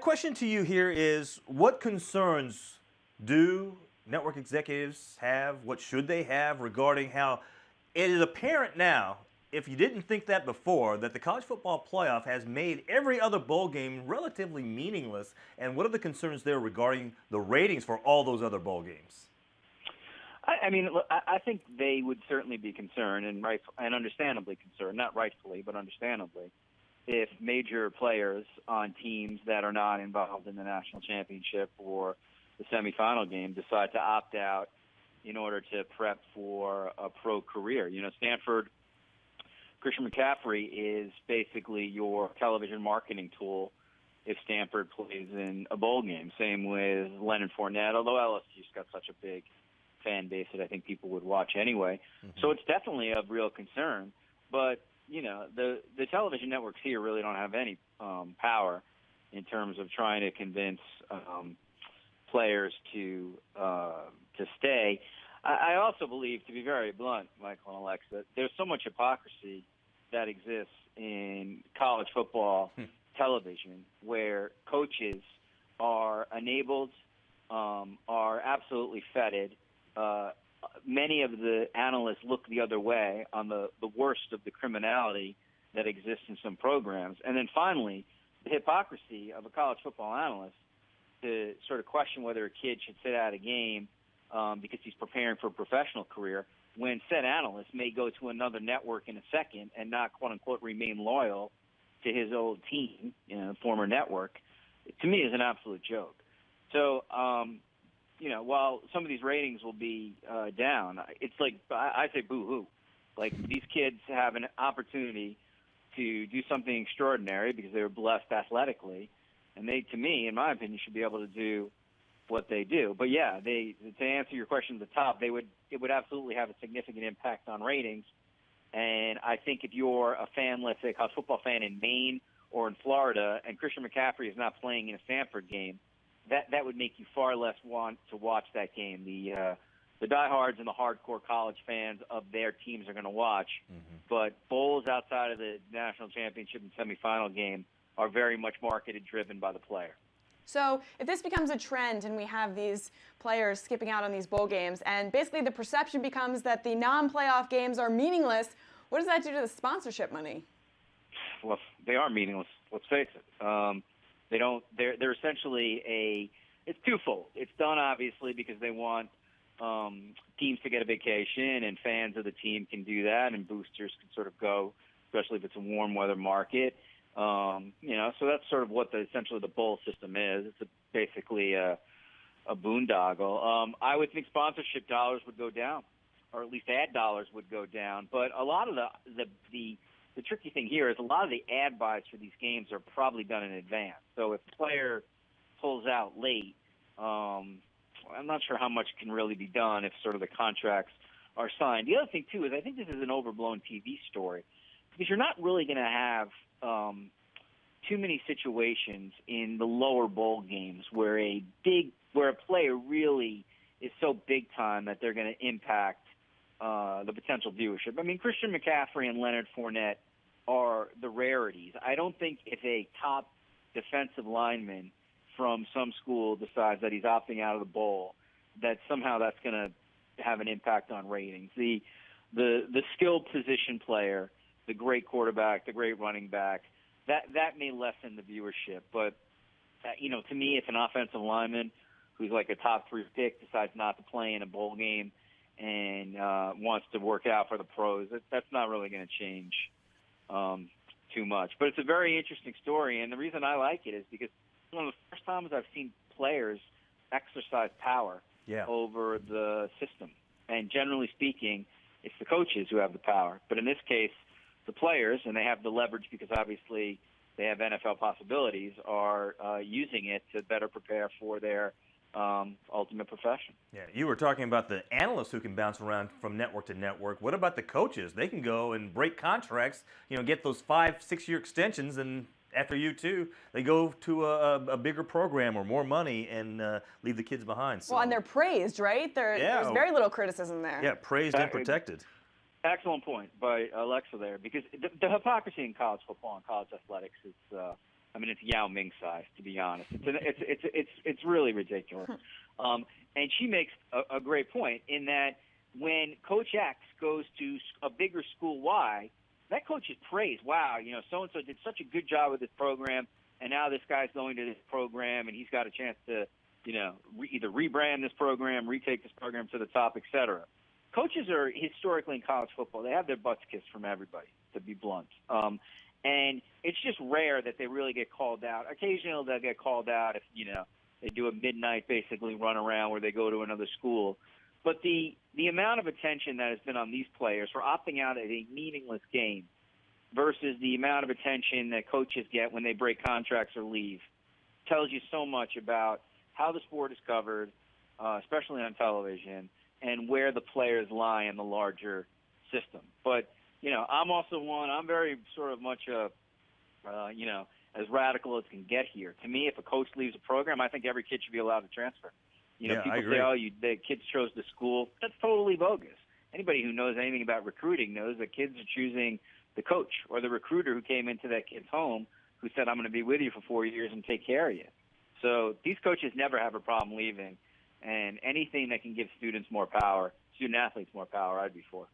question to you here is, what concerns do network executives have? What should they have regarding how it is apparent now, if you didn't think that before, that the college football playoff has made every other bowl game relatively meaningless? And what are the concerns there regarding the ratings for all those other bowl games? I mean, look, I think they would certainly be concerned, and understandably concerned, not rightfully, but understandably, if major players on teams that are not involved in the national championship or the semifinal game decide to opt out in order to prep for a pro career. You know, Stanford, Christian McCaffrey is basically your television marketing tool if Stanford plays in a bowl game. Same with Leonard Fournette, although LSU's got such a big fan base that I think people would watch anyway. Mm-hmm. So it's definitely of real concern. But, you know, the television networks here really don't have any power in terms of trying to convince players to stay. I also believe, to be very blunt, Michael and Alexa, there's so much hypocrisy that exists in college football television where coaches are enabled, are absolutely feted. Many of the analysts look the other way on the worst of the criminality that exists in some programs. And then finally, the hypocrisy of a college football analyst to sort of question whether a kid should sit out a game because he's preparing for a professional career, when said analyst may go to another network in a second and not, quote-unquote, remain loyal to his old team, you know, former network, to me is an absolute joke. So, you know, while some of these ratings will be down, it's like I say boo-hoo. Like, these kids have an opportunity to do something extraordinary because they were blessed athletically, and they, to me, in my opinion, should be able to do what they do. But yeah, to answer your question at the top, it would absolutely have a significant impact on ratings. And I think if you're a fan, let's say a college football fan in Maine or in Florida, and Christian McCaffrey is not playing in a Stanford game, that would make you far less want to watch that game. The diehards and the hardcore college fans of their teams are going to watch, but bowls outside of the national championship and semifinal game are very much marketed driven by the player. So if this becomes a trend and we have these players skipping out on these bowl games and basically the perception becomes that the non-playoff games are meaningless, what does that do to the sponsorship money? Well, they are meaningless. Let's face it. They're essentially it's twofold. It's done obviously because they want teams to get a vacation and fans of the team can do that and boosters can sort of go, especially if it's a warm weather market. You know, so that's sort of what essentially the bowl system is. It's basically a boondoggle. I would think sponsorship dollars would go down, or at least ad dollars would go down. But a lot of the tricky thing here is a lot of the ad buys for these games are probably done in advance. So if a player pulls out late, I'm not sure how much can really be done if sort of the contracts are signed. The other thing, too, is I think this is an overblown TV story because you're not really going to have too many situations in the lower bowl games where a player really is so big time that they're going to impact the potential viewership. I mean, Christian McCaffrey and Leonard Fournette are the rarities. I don't think if a top defensive lineman from some school decides that he's opting out of the bowl, that somehow that's going to have an impact on ratings. The skilled position player, the great quarterback, the great running back, that may lessen the viewership. But, you know, to me, if an offensive lineman who's like a top 3 pick decides not to play in a bowl game and wants to work out for the pros, that's not really going to change too much. But it's a very interesting story, and the reason I like it is because it's one of the first times I've seen players exercise power over the system. And generally speaking, it's the coaches who have the power. But in this case, the players, and they have the leverage because obviously they have NFL possibilities, are using it to better prepare for their ultimate profession. Yeah, you were talking about the analysts who can bounce around from network to network. What about the coaches? They can go and break contracts, you know, get those 5-6 year extensions, and after you two, they go to a bigger program or more money and leave the kids behind. So, well, and they're praised, right? There's very little criticism there. Yeah, praised and protected. Excellent point by Alexa there, because the hypocrisy in college football and college athletics is I mean, it's Yao Ming size, to be honest. It's really ridiculous. And she makes a great point in that when Coach X goes to a bigger school Y, that coach is praised. Wow, so-and-so did such a good job with this program, and now this guy's going to this program, and he's got a chance to, either rebrand this program, retake this program to the top, et cetera. Coaches are historically in college football, they have their butts kissed from everybody, to be blunt. And it's just rare that they really get called out. Occasionally they'll get called out if, they do a midnight basically run around where they go to another school. But the amount of attention that has been on these players for opting out of a meaningless game versus the amount of attention that coaches get when they break contracts or leave tells you so much about how the sport is covered, especially on television, and where the players lie in the larger system. But, I'm also I'm very sort of much as radical as can get here. To me, if a coach leaves a program, I think every kid should be allowed to transfer. Yeah, People I agree. say, the kids chose the school. That's totally bogus. Anybody who knows anything about recruiting knows that kids are choosing the coach or the recruiter who came into that kid's home who said, I'm going to be with you for 4 years and take care of you. So these coaches never have a problem leaving, and anything that can give student athletes more power, I'd be for.